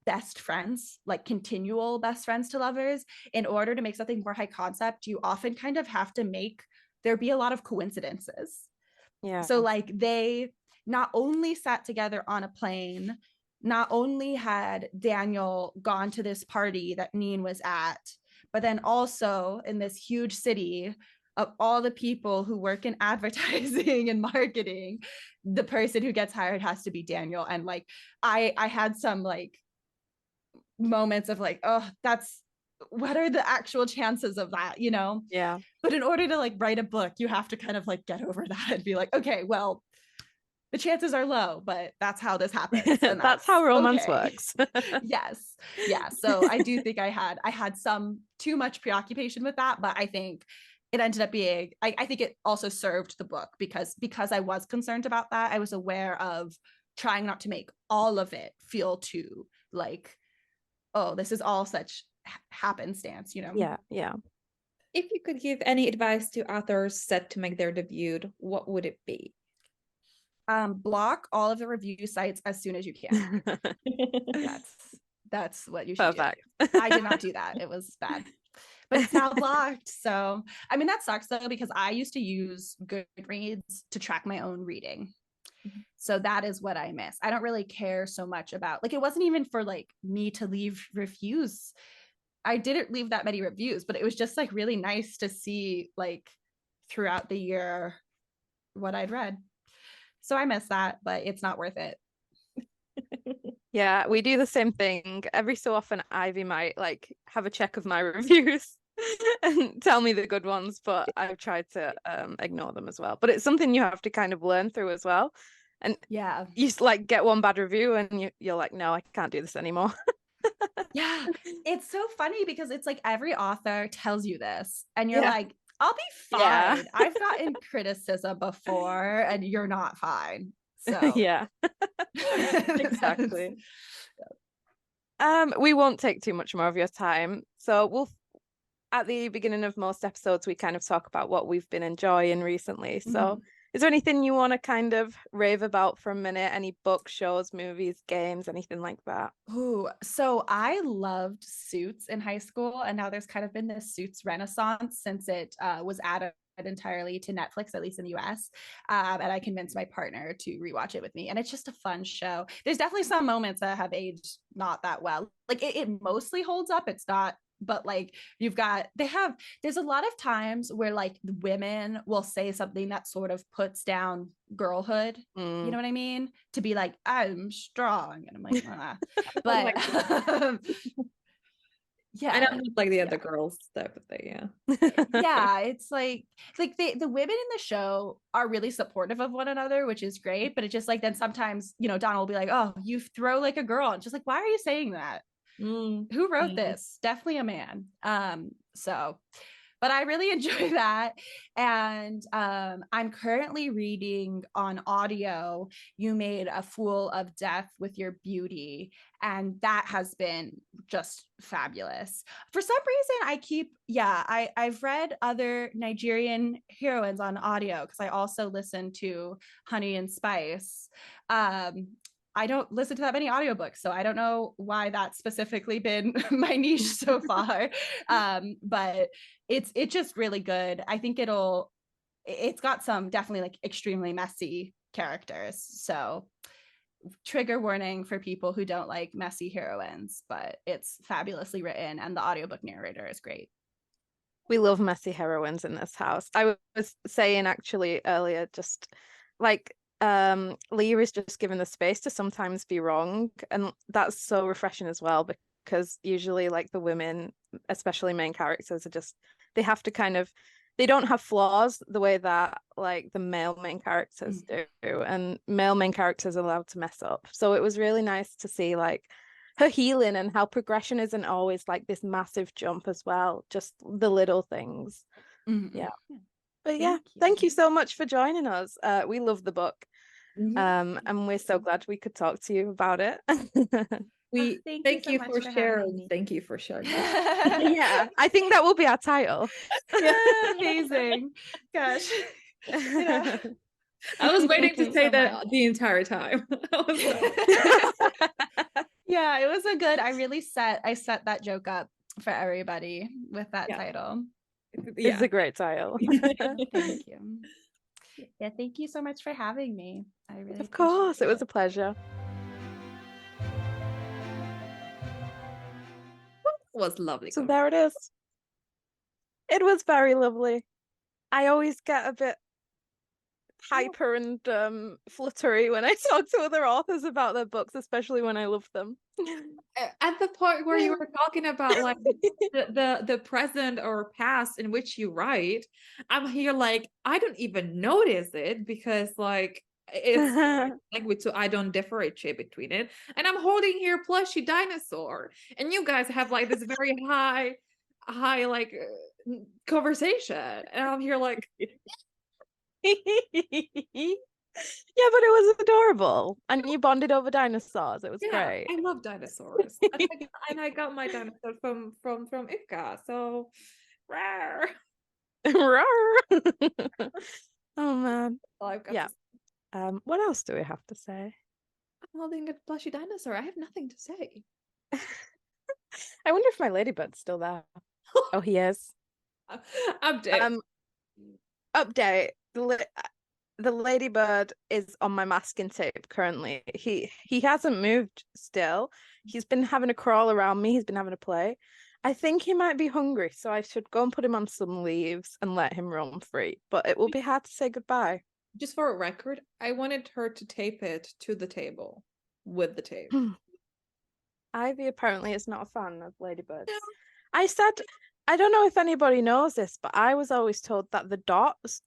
best friends, like continual best friends to lovers, in order to make something more high concept, you often kind of have to make there be a lot of coincidences. Yeah. So like they not only sat together on a plane, not only had Daniel gone to this party that Neen was at, but then also in this huge city of all the people who work in advertising and marketing, the person who gets hired has to be Daniel. And like I had some like moments of like, oh, what are the actual chances of that, you know? Yeah. But in order to like write a book, you have to kind of like get over that and be like, okay, well, the chances are low, but that's how this happens. And that's how romance okay. works. Yes. Yeah. So I do think I had some too much preoccupation with that, but I think it ended up being, I think it also served the book because I was concerned about that. I was aware of trying not to make all of it feel too like, oh, this is all such happenstance, you know? Yeah. Yeah. If you could give any advice to authors set to make their debut, what would it be? Block all of the review sites as soon as you can. That's what you should Perfect. do. I did not do that. It was bad. But it's now blocked. So, I mean, that sucks though, because I used to use Goodreads to track my own reading. So that is what I miss. I don't really care so much about, like, it wasn't even for like me to leave reviews. I didn't leave that many reviews, but it was just like really nice to see like throughout the year what I'd read. So I miss that, but it's not worth it. Yeah, we do the same thing. Every so often, Ivy might like have a check of my reviews and tell me the good ones, but I've tried to ignore them as well. But it's something you have to kind of learn through as well. And yeah, you like get one bad review and you're like, no, I can't do this anymore. Yeah, it's so funny because it's like every author tells you this, and you're like, I'll be fine. Yeah. I've gotten criticism before, and you're not fine. So yeah, exactly. We won't take too much more of your time. So we'll, at the beginning of most episodes, we kind of talk about what we've been enjoying recently. So is there anything you want to kind of rave about for a minute? Any books, shows, movies, games, anything like that? Ooh, so I loved Suits in high school, and now there's kind of been this Suits renaissance since it was added entirely to Netflix, at least in the US. And I convinced my partner to rewatch it with me. And it's just a fun show. There's definitely some moments that have aged not that well. Like it mostly holds up. It's not, but like there's a lot of times where like the women will say something that sort of puts down girlhood. You know what I mean? To be like, I'm strong. And I'm like, but yeah, I don't like the other girls type of thing. Yeah, it's like the women in the show are really supportive of one another, which is great. But it's just like then sometimes, you know, Donna will be like, oh, you throw like a girl, and just like, why are you saying that? Who wrote this? Definitely a man. So but I really enjoy that. And I'm currently reading on audio You Made a Fool of Death with Your Beauty, and that has been just fabulous. For some reason I've read other Nigerian heroines on audio because I also listen to Honey and Spice. I don't listen to that many audiobooks, so I don't know why that's specifically been my niche so far. But it's just really good. I think it's got some definitely like extremely messy characters. So trigger warning for people who don't like messy heroines, but it's fabulously written and the audiobook narrator is great. We love messy heroines in this house. I was saying actually earlier, just like Leah is just given the space to sometimes be wrong, and that's so refreshing as well, because usually like the women, especially main characters, are just, they have to kind of, they don't have flaws the way that like the male main characters do, and male main characters are allowed to mess up. So it was really nice to see like her healing and how progression isn't always like this massive jump as well, just the little things. Yeah. But yeah, thank you so much for joining us. We love the book. And we're so glad we could talk to you about it. We Thank you so much for having me. Thank you for sharing. Yeah, I think that will be our title. Amazing. Gosh. I was waiting to say that the entire time. Yeah, it was a good. I set that joke up for everybody with that title. It's a great title. Thank you. Yeah, thank you so much for having me. I really Of course, it was a pleasure. It was lovely. So there it is. It was very lovely. I always get a bit hyper and fluttery when I talk to other authors about their books, especially when I love them. At the point where you were talking about like the present or past in which you write, I'm here like I don't even notice it because like it's language, so I don't differentiate between it. And I'm holding here plushy dinosaur, and you guys have like this very high like conversation, and I'm here like. Yeah, but it was adorable, and you bonded over dinosaurs. It was great. I love dinosaurs, and I got my dinosaur from Ipka, so rare. Oh man. Well, yeah. What else do we have to say? I'm holding a plushy dinosaur. I have nothing to say. I wonder if my ladybird's still there. Oh, he is. Update. Update. The ladybird is on my masking tape currently. He hasn't moved still. He's been having a crawl around me. He's been having a play. I think he might be hungry, so I should go and put him on some leaves and let him roam free. But it will be hard to say goodbye. Just for a record, I wanted her to tape it to the table with the tape. Ivy apparently is not a fan of ladybirds. No. I said, I don't know if anybody knows this, but I was always told that the dots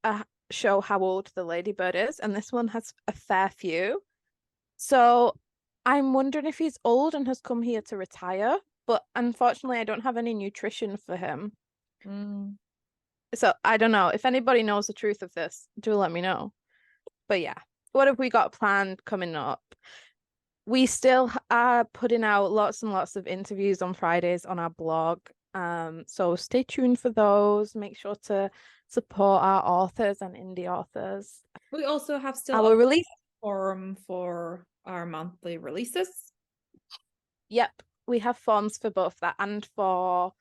show how old the ladybird is, and this one has a fair few. So I'm wondering if he's old and has come here to retire, but unfortunately I don't have any nutrition for him. So I don't know. If anybody knows the truth of this, do let me know. But yeah, what have we got planned coming up? We still are putting out lots and lots of interviews on Fridays on our blog. So stay tuned for those. Make sure to support our authors and indie authors. We also have still our release forum for our monthly releases. Yep, we have forms for both that and for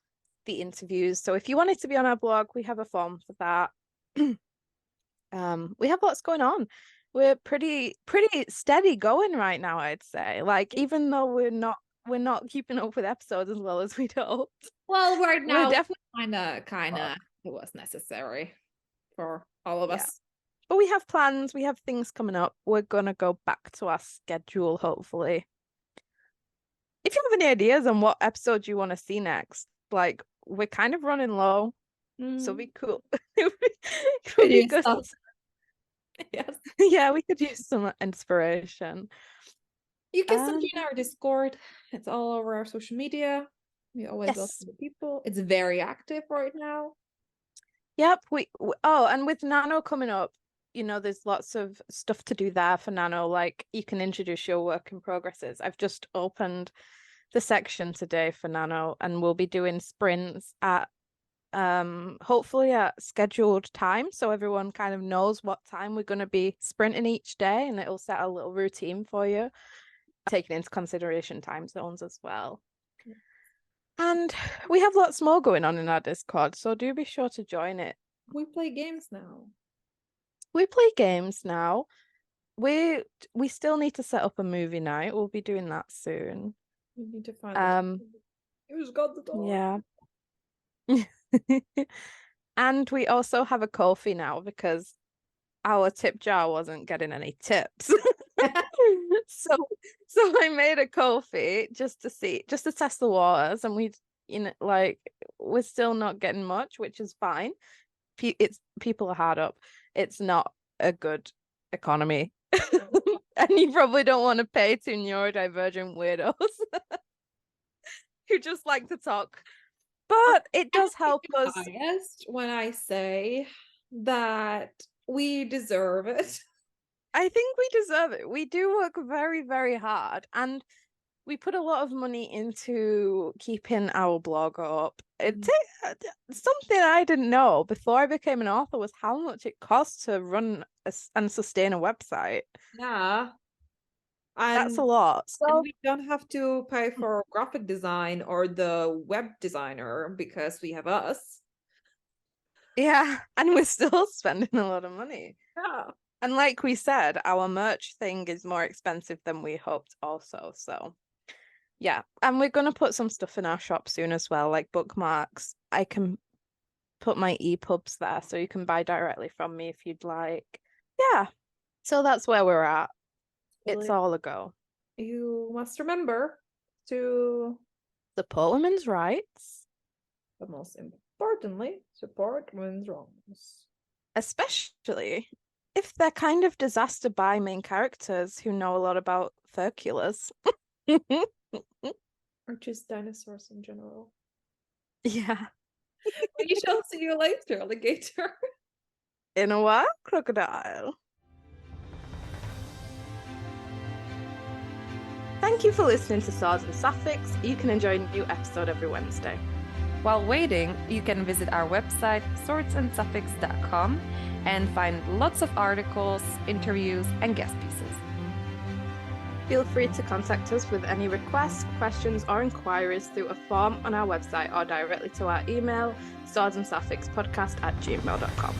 the interviews. So if you wanted to be on our blog, we have a form for that. We have lots going on. We're pretty steady going right now, I'd say. Like, even though we're not keeping up with episodes as well as we'd hoped. Well, right now we're definitely kind of it was necessary for all of us. But we have plans, we have things coming up. We're gonna go back to our schedule, hopefully. If you have any ideas on what episode you want to see next, like, we're kind of running low. So be cool. Yes. Yeah, we could use some inspiration. You can send in our Discord. It's all over our social media. We always welcome the people. It's very active right now. Yep. And with Nano coming up, you know, there's lots of stuff to do there for Nano. Like, you can introduce your work in progresses. I've just opened the section today for Nano, and we'll be doing sprints at hopefully at scheduled time, so everyone kind of knows what time we're going to be sprinting each day, and it'll set a little routine for you, taking into consideration time zones as well. And we have lots more going on in our Discord, so do be sure to join it. We play games now. We still need to set up a movie night. We'll be doing that soon. We need to find who's got the dog. Yeah. And we also have a Ko-fi now because our tip jar wasn't getting any tips. so I made a Ko-fi just to test the waters, and we're still not getting much, which is fine. People are hard up. It's not a good economy. And you probably don't want to pay to neurodivergent weirdos who just like to talk. But it does help us. Biased when I say that we deserve it. I think we deserve it. We do work very, very hard, and we put a lot of money into keeping our blog up. Something I didn't know before I became an author was how much it costs to run and sustain a website. Yeah. That's a lot. And So we don't have to pay for graphic design or the web designer because we have us. yeah, and we're still spending a lot of money. Yeah. And like we said, our merch thing is more expensive than we hoped also. So yeah, and we're going to put some stuff in our shop soon as well, like bookmarks. I can put my EPUBs there so you can buy directly from me if you'd like. Yeah, so that's where we're at. It's all a go. You must remember to support women's rights. But most importantly, support women's rights. Especially if they're kind of disaster by main characters who know a lot about furculars. Or just dinosaurs in general. Yeah. We shall see you later, alligator. In a while, crocodile. Thank you for listening to Swords and Sapphics. You can enjoy a new episode every Wednesday. While waiting, you can visit our website, swordsandsuffix.com, and find lots of articles, interviews, and guest pieces. Feel free to contact us with any requests, questions, or inquiries through a form on our website or directly to our email, swordsandsuffixpodcast@gmail.com.